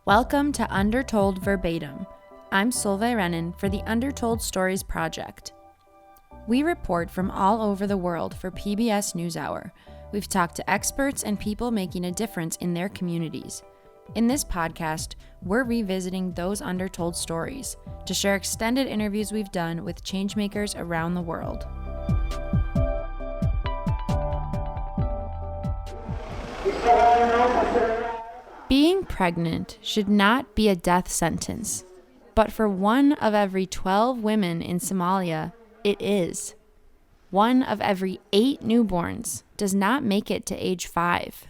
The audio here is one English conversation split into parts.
Welcome to Undertold Verbatim. I'm Solveig Rennan for the Undertold Stories Project. We report from all over the world for PBS NewsHour. We've talked to experts and people making a difference in their communities. In this podcast, we're revisiting those undertold stories to share extended interviews we've done with changemakers around the world. Being pregnant should not be a death sentence, but for 1 of every 12 women in Somalia, it is. 1 of every 8 newborns does not make it to age 5.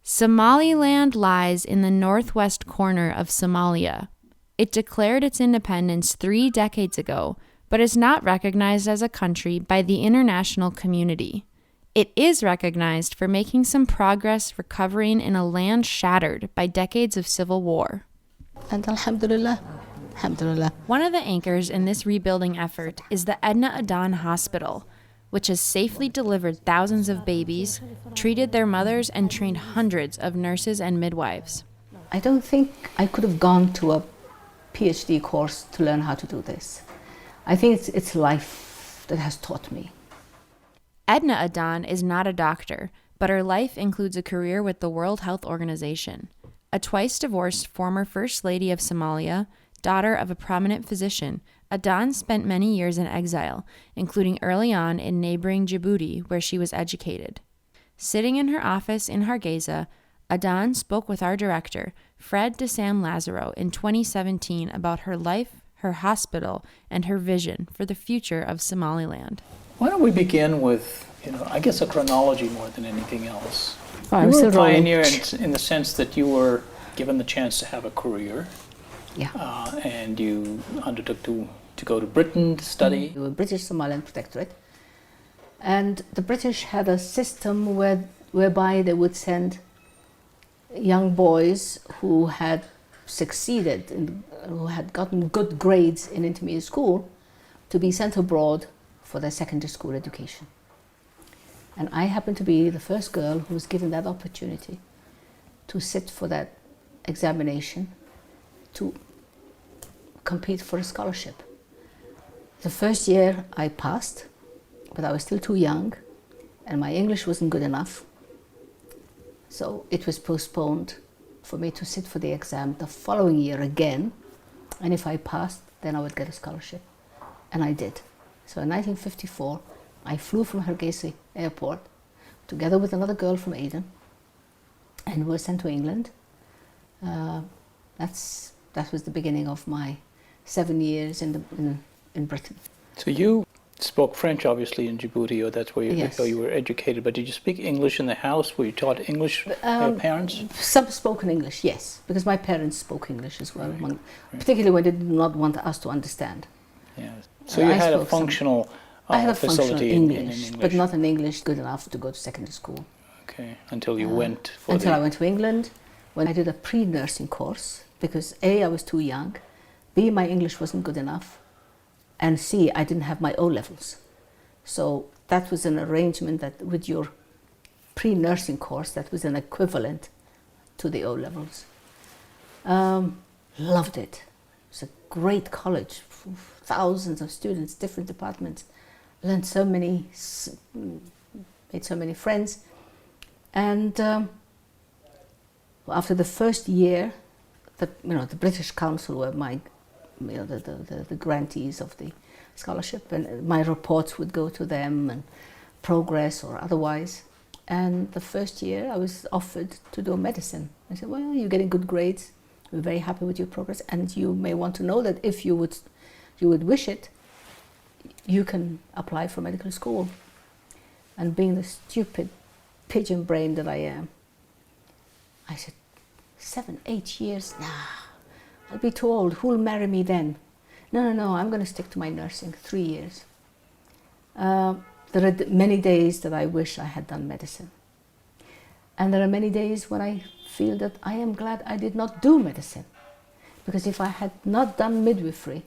Somaliland lies in the northwest corner of Somalia. It declared its independence 3 decades ago, but is not recognized as a country by the international community. It is recognized for making some progress recovering in a land shattered by decades of civil war. And alhamdulillah. One of the anchors in this rebuilding effort is the Edna Adan Hospital, which has safely delivered thousands of babies, treated their mothers, and trained hundreds of nurses and midwives. I don't think I could have gone to a PhD course to learn how to do this. I think it's life that has taught me. Edna Adan is not a doctor, but her life includes a career with the World Health Organization. A twice-divorced former First Lady of Somalia, daughter of a prominent physician, Adan spent many years in exile, including early on in neighboring Djibouti, where she was educated. Sitting in her office in Hargeisa, Adan spoke with our director, Fred de Sam Lazaro, in 2017 about her life, her hospital, and her vision for the future of Somaliland. Why don't we begin with, I guess a chronology more than anything else. Oh, you were a pioneer in the sense that you were given the chance to have a career. Yeah. And you undertook to go to Britain to study. The British Somaliland Protectorate. And the British had a system whereby they would send young boys who had succeeded, who had gotten good grades in intermediate school, to be sent abroad for their secondary school education. And I happened to be the first girl who was given that opportunity to sit for that examination to compete for a scholarship. The first year I passed, but I was still too young and my English wasn't good enough. So it was postponed for me to sit for the exam the following year again. And if I passed, then I would get a scholarship. And I did. So in 1954, I flew from Hargeisa airport together with another girl from Aden and were sent to England. That was the beginning of my 7 years in Britain. So you spoke French, obviously, in Djibouti, or that's where you were educated. But did you speak English in the house? Were you taught English by your parents? Some spoken English, yes, because my parents spoke English as well, particularly when they did not want us to understand. Yeah. So you had a functional facility in English, but not in English good enough to go to secondary school. Okay, until you went for Until I went to England, when I did a pre-nursing course, because A, I was too young, B, my English wasn't good enough, and C, I didn't have my O-levels. So that was an arrangement that with your pre-nursing course, that was an equivalent to the O-levels. Loved it. It was a great college, thousands of students, different departments. Learned made so many friends. And after the first year, the British Council were the grantees of the scholarship, and my reports would go to them, and progress or otherwise. And the first year I was offered to do medicine. I said, well, you're getting good grades, we're very happy with your progress, and you may want to know that if you would wish it, you can apply for medical school. And being the stupid pigeon brain that I am, I said, 7, 8 years? Nah, I'll be too old. Who'll marry me then? No, I'm going to stick to my nursing, 3 years. There are many days that I wish I had done medicine. And there are many days when I feel that I am glad I did not do medicine. Because if I had not done midwifery,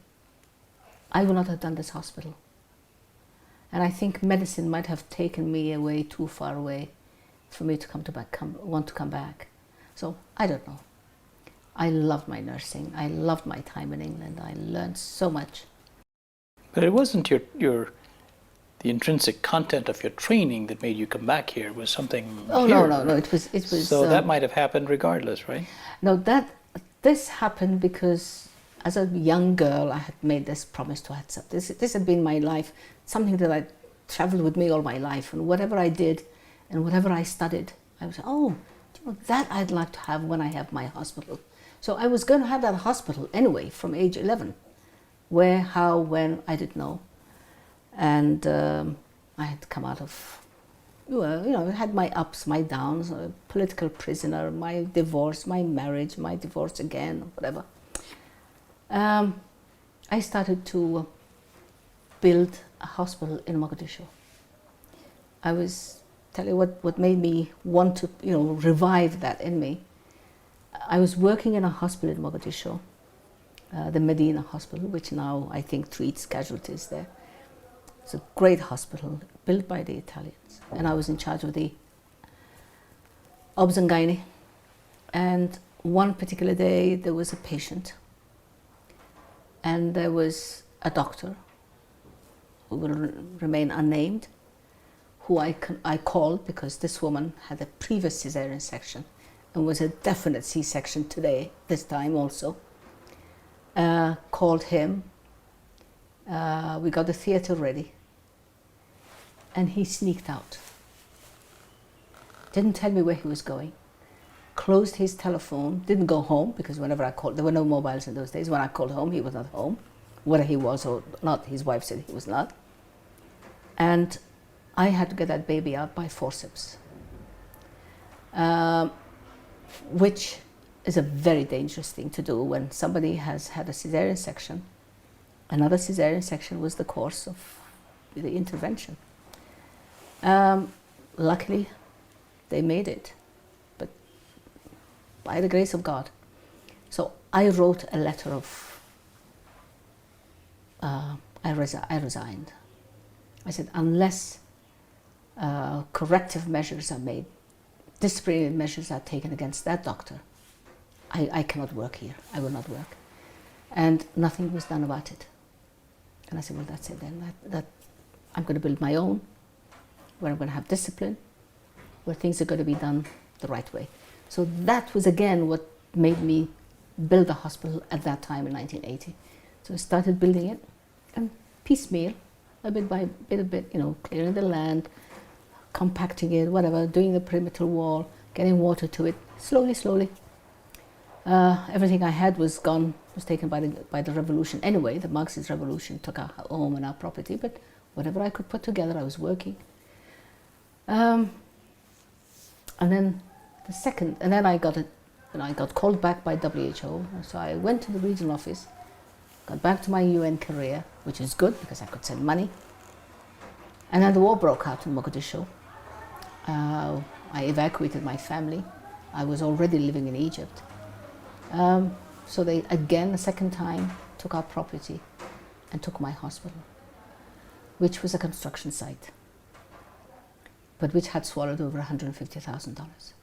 I would not have done this hospital. And I think medicine might have taken me away too far away for me to want to come back. So I don't know. I loved my nursing. I loved my time in England. I learned so much. But it wasn't the intrinsic content of your training that made you come back here. It was something. Oh here. No. It was. So that might have happened regardless, right? No, this happened because as a young girl, I had made this promise to accept. This had been my life, something that I traveled with me all my life, and whatever I did, and whatever I studied, I was that I'd like to have when I have my hospital. So I was going to have that hospital anyway from age 11. Where, how, when, I didn't know. And I had come out of, I had my ups, my downs, a political prisoner, my divorce, my marriage, my divorce again, whatever. I started to build a hospital in Mogadishu. Tell you what made me want to, revive that in me. I was working in a hospital in Mogadishu, the Medina Hospital, which now I think treats casualties there. It's a great hospital built by the Italians, and I was in charge of the obs and gynae. And one particular day there was a patient, and there was a doctor who will remain unnamed, who I called because this woman had a previous cesarean section and was a definite C-section this time also. Called him. We got the theatre ready, and he sneaked out. Didn't tell me where he was going. Closed his telephone, didn't go home, because whenever I called, there were no mobiles in those days. When I called home, he was not home. Whether he was or not, his wife said he was not. And I had to get that baby out by forceps, which is a very dangerous thing to do when somebody has had a cesarean section. Another cesarean section was the course of the intervention. Luckily, they made it, but by the grace of God. So I wrote a letter of, I resigned. I said, unless corrective measures are made, disciplinary measures are taken against that doctor, I cannot work here. I will not work. And nothing was done about it. And I said, well, that's it then. That I'm going to build my own, where I'm going to have discipline, where things are going to be done the right way. So that was again what made me build the hospital at that time in 1980. So I started building it, and piecemeal, a bit by bit, clearing the land, compacting it, whatever, doing the perimeter wall, getting water to it, slowly. Everything I had was gone, was taken by the revolution anyway. The Marxist revolution took our home and our property, but whatever I could put together, I was working. And then I got called back by WHO. So I went to the regional office, got back to my UN career, which is good because I could send money. And then the war broke out in Mogadishu. I evacuated my family. I was already living in Egypt. So they, again, a second time, took our property and took my hospital, which was a construction site, but which had swallowed over $150,000.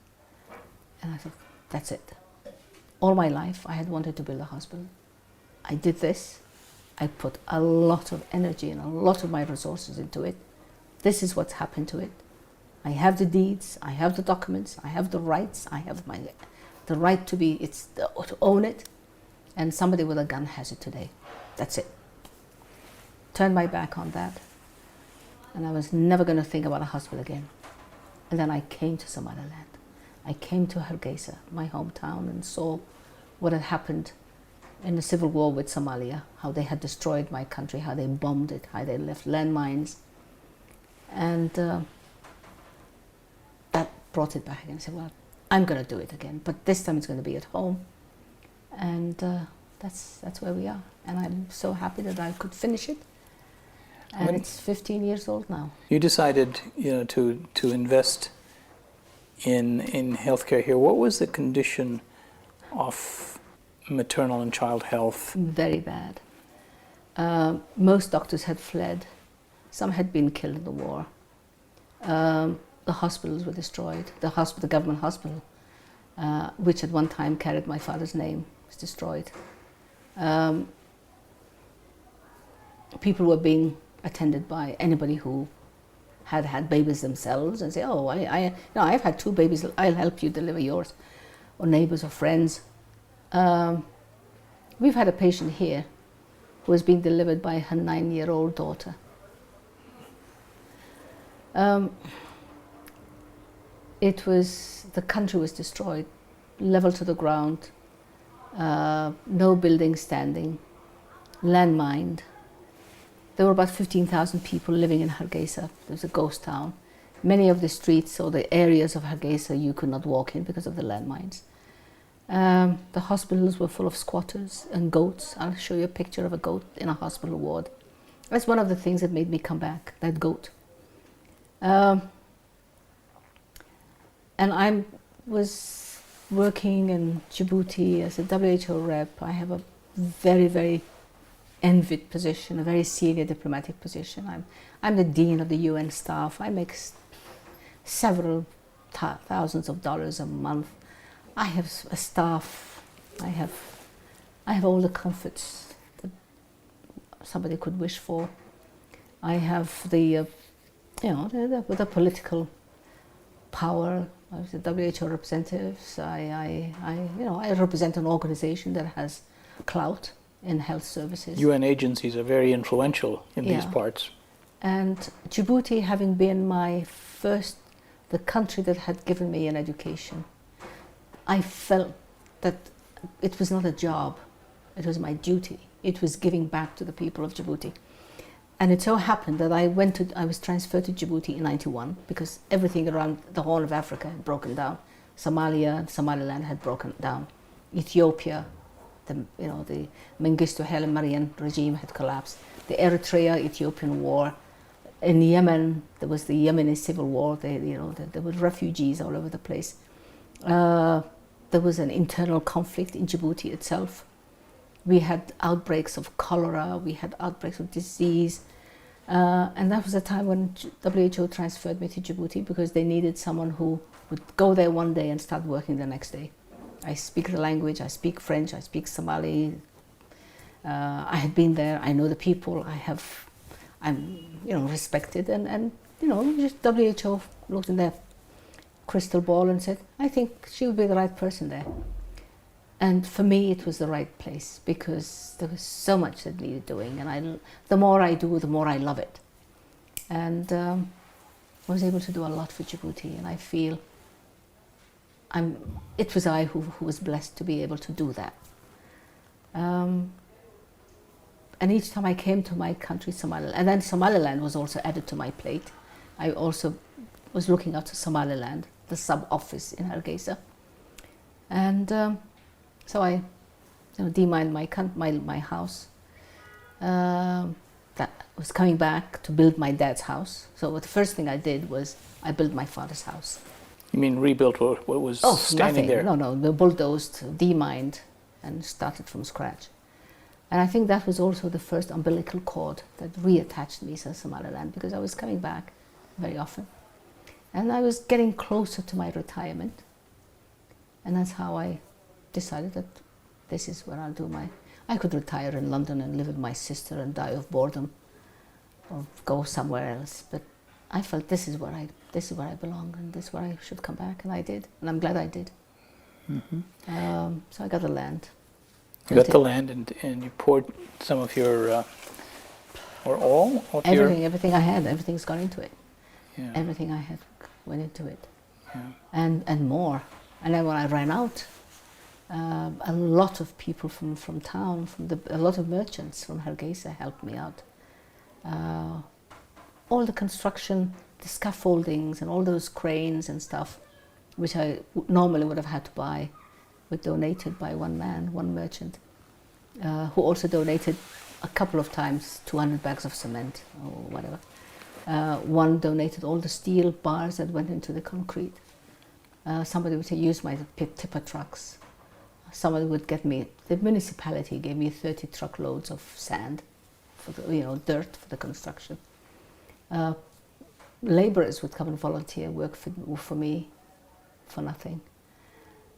And I thought, that's it. All my life, I had wanted to build a hospital. I did this. I put a lot of energy and a lot of my resources into it. This is what's happened to it. I have the deeds, I have the documents, I have the rights, I have the right to own it, and somebody with a gun has it today. That's it. Turned my back on that, and I was never going to think about a hospital again. And then I came to Somaliland. I came to Hargeisa, my hometown, and saw what had happened in the civil war with Somalia, how they had destroyed my country, how they bombed it, how they left landmines. And that brought it back again. I said, well, I'm going to do it again, but this time it's going to be at home. And that's where we are. And I'm so happy that I could finish it. And it's 15 years old now. You decided, to invest in healthcare here. What was the condition of maternal and child health? Very bad. Most doctors had fled. Some had been killed in the war. The hospitals were destroyed. The government hospital which at one time carried my father's name, was destroyed. People were being attended by anybody who had had babies themselves and say, oh, I've had 2 babies, I'll help you deliver yours, or neighbors or friends. We've had a patient here who was being delivered by her 9-year-old daughter. The country was destroyed, level to the ground, no buildings standing, landmined. There were about 15,000 people living in Hargeisa. It was a ghost town. Many of the streets or the areas of Hargeisa you could not walk in because of the landmines. The hospitals were full of squatters and goats. I'll show you a picture of a goat in a hospital ward. That's one of the things that made me come back, that goat. And I was working in Djibouti as a WHO rep. I have a very, very envied position, a very senior diplomatic position. I'm the dean of the UN staff. I make several thousands of dollars a month. I have a staff. I have all the comforts that somebody could wish for. I have the political power. I was the WHO representatives. I represent an organization that has clout in health services. UN agencies are very influential in these parts. And Djibouti, having been the country that had given me an education, I felt that it was not a job, it was my duty. It was giving back to the people of Djibouti. And it so happened that I was transferred to Djibouti in '91 because everything around the Horn of Africa had broken down. Somalia and Somaliland had broken down. Ethiopia, the Mengistu Haile Mariam regime had collapsed. The Eritrea-Ethiopian war. In Yemen, there was the Yemeni civil war. There were refugees all over the place. There was an internal conflict in Djibouti itself. We had outbreaks of cholera, we had outbreaks of disease. And that was the time when WHO transferred me to Djibouti because they needed someone who would go there one day and start working the next day. I speak the language, I speak French, I speak Somali. I had been there, I know the people, I'm respected, and just WHO looked in their crystal ball and said, I think she would be the right person there. And for me, it was the right place because there was so much that needed doing, and the more I do, the more I love it. And I was able to do a lot for Djibouti, and I feel it was I who was blessed to be able to do that. And each time I came to my country, Somaliland, and then Somaliland was also added to my plate. I also was looking after Somaliland, the sub-office in Hargeisa. And so I demined my house. That was coming back to build my dad's house. So the first thing I did was I built my father's house. You mean rebuilt what was standing there? No, they bulldozed, demined, and started from scratch. And I think that was also the first umbilical cord that reattached me to Somaliland because I was coming back very often. And I was getting closer to my retirement. And that's how I decided that this is where I'll do I could retire in London and live with my sister and die of boredom or go somewhere else. But I felt this is where I belong and this is where I should come back, and I did, and I'm glad I did. Mm-hmm. So I got the land. You got the land, and you poured some of your, or all of everything I had, everything's gone into it. Yeah. Everything I had went into it, yeah. and more. And then when I ran out, a lot of people from town, a lot of merchants from Hargeisa helped me out. All the construction, the scaffoldings and all those cranes and stuff, which I normally would have had to buy, were donated by one man, one merchant, who also donated a couple of times 200 bags of cement or whatever. One donated all the steel bars that went into the concrete. Somebody would use my tipper trucks. Somebody would get me, the municipality gave me 30 truckloads of sand, for the, dirt for the construction. Laborers would come and volunteer work for me for nothing.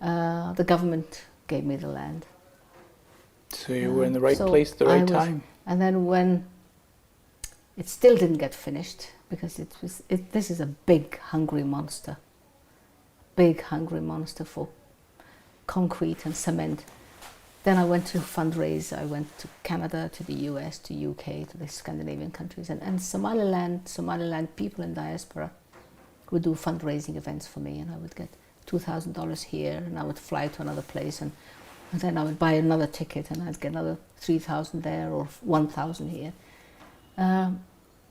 The government gave me the land. So you were in the right So place at the I right was- time. And then when it still didn't get finished, because this is a big hungry monster for concrete and cement. Then I went to fundraise. I went to Canada, to the US, to UK, to the Scandinavian countries, and Somaliland people in diaspora would do fundraising events for me, and I would get $2,000 here, and I would fly to another place, and then I would buy another ticket, and I'd get another 3,000 there or 1,000 here.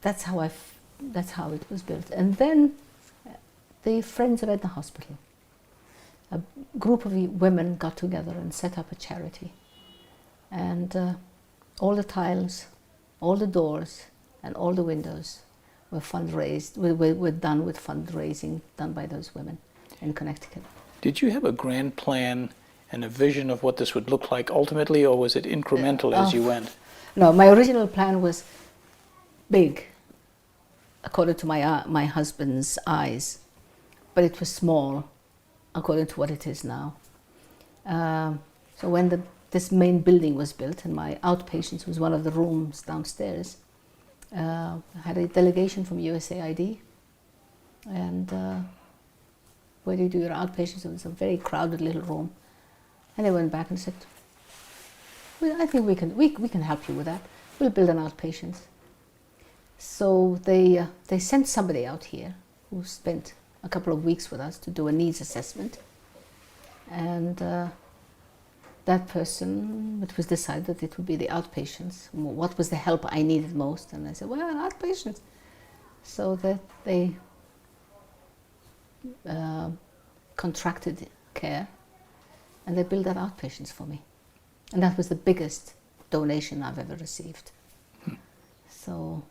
That's how it was built. And then the Friends of Edna Hospital, a group of women got together and set up a charity, and all the tiles, all the doors, and all the windows were fundraised. Were done with fundraising done by those women in Connecticut. Did you have a grand plan and a vision of what this would look like ultimately, or was it incremental as you went? No, my original plan was big, according to my husband's eyes, but it was small, according to what it is now. So when this main building was built, and my outpatients was one of the rooms downstairs, I had a delegation from USAID, and where do you do your outpatients? It was a very crowded little room, and they went back and said, "Well, I think we can help you with that. We'll build an outpatient." So they sent somebody out here who spent a couple of weeks with us to do a needs assessment, and that person, it was decided that it would be the outpatients. What was the help I needed most? And I said, well, outpatients. So that they contracted care, and they built that outpatients for me. And that was the biggest donation I've ever received. So,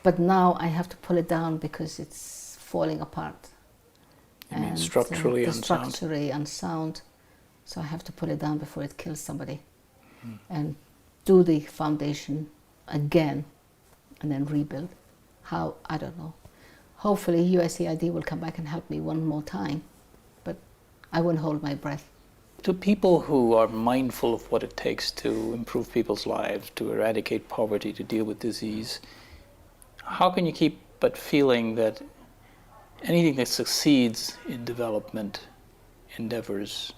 but now I have to pull it down because it's falling apart. I mean, structurally unsound. Structurally unsound. So I have to pull it down before it kills somebody, and do the foundation again, and then rebuild. How, I don't know. Hopefully USAID will come back and help me one more time, but I won't hold my breath. To people who are mindful of what it takes to improve people's lives, to eradicate poverty, to deal with disease, how can you keep but feeling that anything that succeeds in development endeavors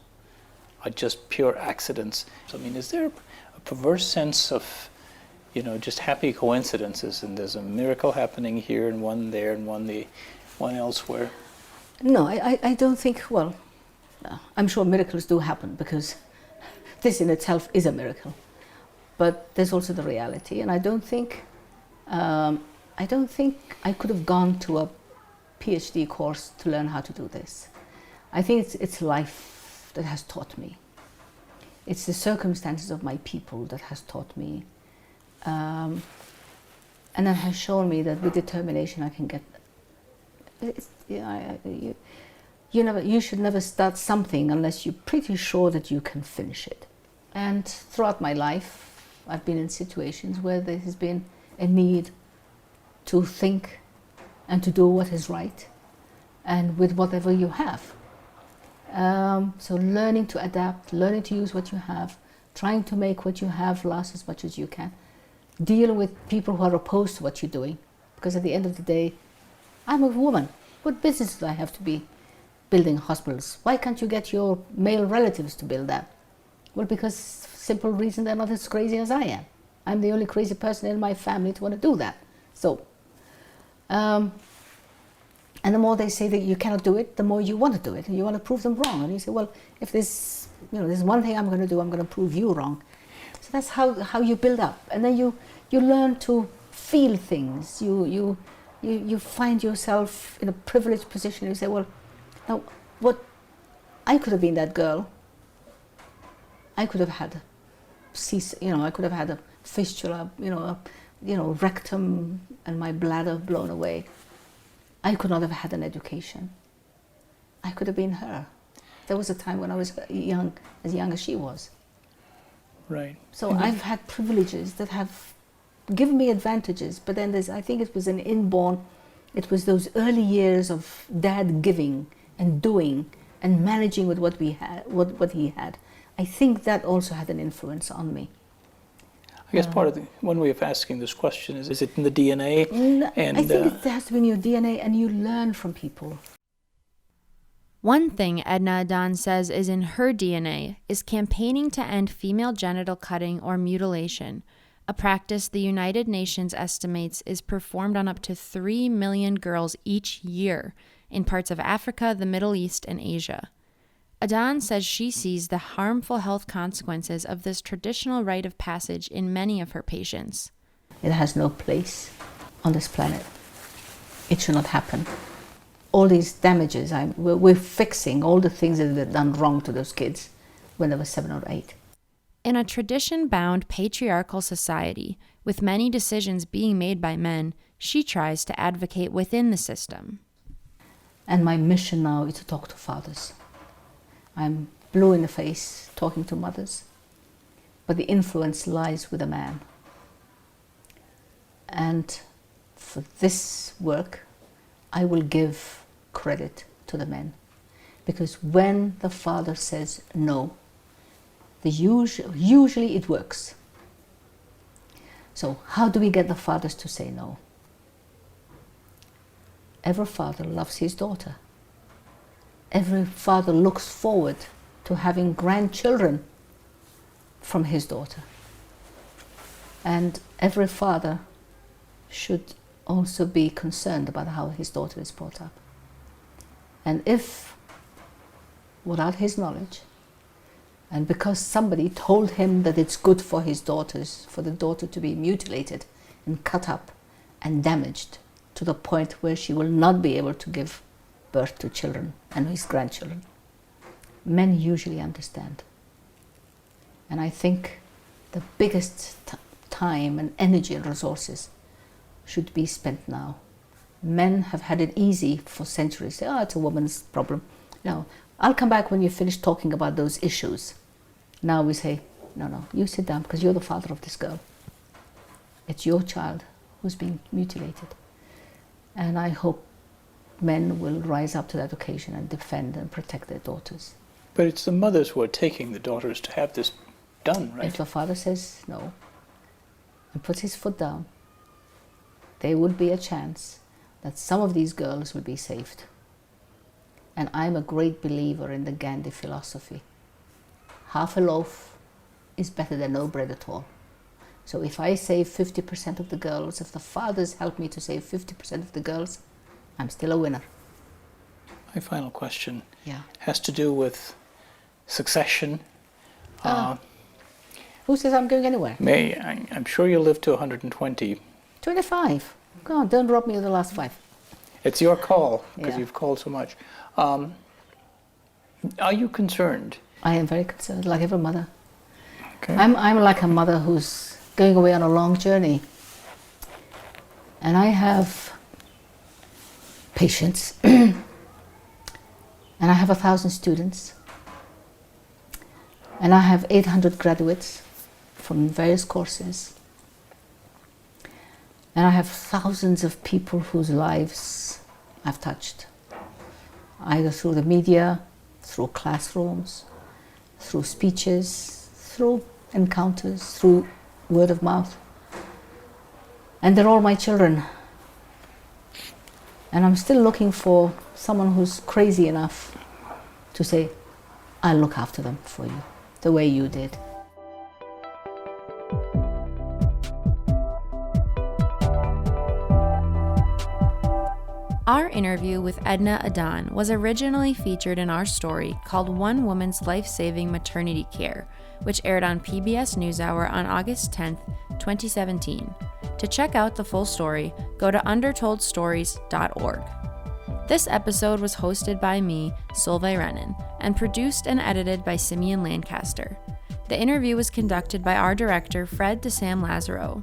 are just pure accidents? I mean, is there a perverse sense of, just happy coincidences, and there's a miracle happening here and one there and one elsewhere? No, I don't think, well, I'm sure miracles do happen, because this in itself is a miracle. But there's also the reality, and I don't think I could have gone to a PhD course to learn how to do this. I think it's life that has taught me. It's the circumstances of my people that has taught me, and that has shown me that with determination I can get. You should never start something unless you're pretty sure that you can finish it. And throughout my life, I've been in situations where there has been a need to think and to do what is right, and with whatever you have. So learning to adapt, learning to use what you have, trying to make what you have last as much as you can, dealing with people who are opposed to what you're doing, because at the end of the day, I'm a woman. What business do I have to be building hospitals? Why can't you get your male relatives to build that? Well, because simple reason, they're not as crazy as I am. I'm the only crazy person in my family to want to do that. So, and the more they say that you cannot do it, the more you want to do it, and you want to prove them wrong. And you say, well, if there's one thing I'm going to do, I'm going to prove you wrong. So that's how you build up, and then you learn to feel things. You find yourself in a privileged position. You say, well, now what? I could have been that girl. I could have had I could have had a fistula, rectum and my bladder blown away. I could not have had an education. I could have been her. There was a time when I was as young as she was. Right. So I've had privileges that have given me advantages, but then I think it was it was those early years of dad giving and doing and managing with what we had, what he had. I think that also had an influence on me. I guess part of one way of asking this question is it in the DNA? I think it has to be in your DNA, and you learn from people. One thing Edna Adan says is in her DNA is campaigning to end female genital cutting or mutilation, a practice the United Nations estimates is performed on up to 3 million girls each year in parts of Africa, the Middle East, and Asia. Adan says she sees the harmful health consequences of this traditional rite of passage in many of her patients. It has no place on this planet. It should not happen. All these damages, we're fixing all the things that were done wrong to those kids when they were 7 or 8. In a tradition-bound patriarchal society, with many decisions being made by men, she tries to advocate within the system. And my mission now is to talk to fathers. I'm blue in the face talking to mothers, but the influence lies with a man. And for this work, I will give credit to the men, because when the father says no, usually it works. So how do we get the fathers to say no? Every father loves his daughter. Every father looks forward to having grandchildren from his daughter. And every father should also be concerned about how his daughter is brought up. And if, without his knowledge, and because somebody told him that it's good for his daughters, for the daughter to be mutilated and cut up and damaged to the point where she will not be able to give birth to children and his grandchildren, men usually understand. And I think the biggest time and energy and resources should be spent now. Men have had it easy for centuries. Say, it's a woman's problem. No, I'll come back when you finish talking about those issues. Now we say, no, you sit down because you're the father of this girl. It's your child who's being mutilated. And I hope men will rise up to that occasion and defend and protect their daughters. But it's the mothers who are taking the daughters to have this done, right? If the father says no and puts his foot down, there would be a chance that some of these girls will be saved. And I'm a great believer in the Gandhi philosophy. Half a loaf is better than no bread at all. So if I save 50% of the girls, if the fathers help me to save 50% of the girls, I'm still a winner. My final question has to do with succession. Who says I'm going anywhere? I'm sure you'll live to 120. 25. Go on, don't rob me of the last 5. It's your call, because you've called so much. Are you concerned? I am very concerned, like every mother. Okay. I'm like a mother who's going away on a long journey. And I have patients, and I have 1,000 students, and I have 800 graduates from various courses, and I have thousands of people whose lives I've touched, either through the media, through classrooms, through speeches, through encounters, through word of mouth. And they're all my children. And I'm still looking for someone who's crazy enough to say, I'll look after them for you, the way you did. Our interview with Edna Adan was originally featured in our story called One Woman's Life-Saving Maternity Care, which aired on PBS NewsHour on August 10th, 2017. To check out the full story, go to undertoldstories.org. This episode was hosted by me, Solveig Rennan, and produced and edited by Simeon Lancaster. The interview was conducted by our director, Fred DeSam Lazaro.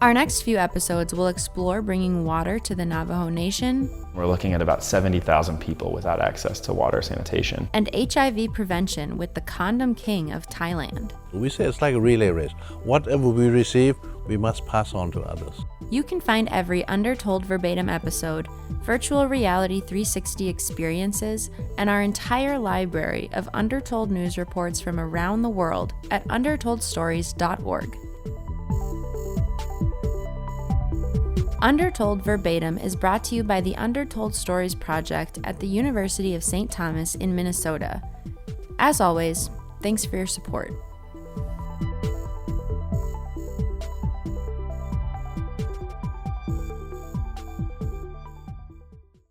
Our next few episodes will explore bringing water to the Navajo Nation. We're looking at about 70,000 people without access to water sanitation. And HIV prevention with the Condom King of Thailand. We say it's like a relay race. Whatever we receive, we must pass on to others. You can find every Undertold Verbatim episode, virtual reality 360 experiences, and our entire library of Undertold news reports from around the world at undertoldstories.org. Undertold Verbatim is brought to you by the Undertold Stories Project at the University of St. Thomas in Minnesota. As always, thanks for your support.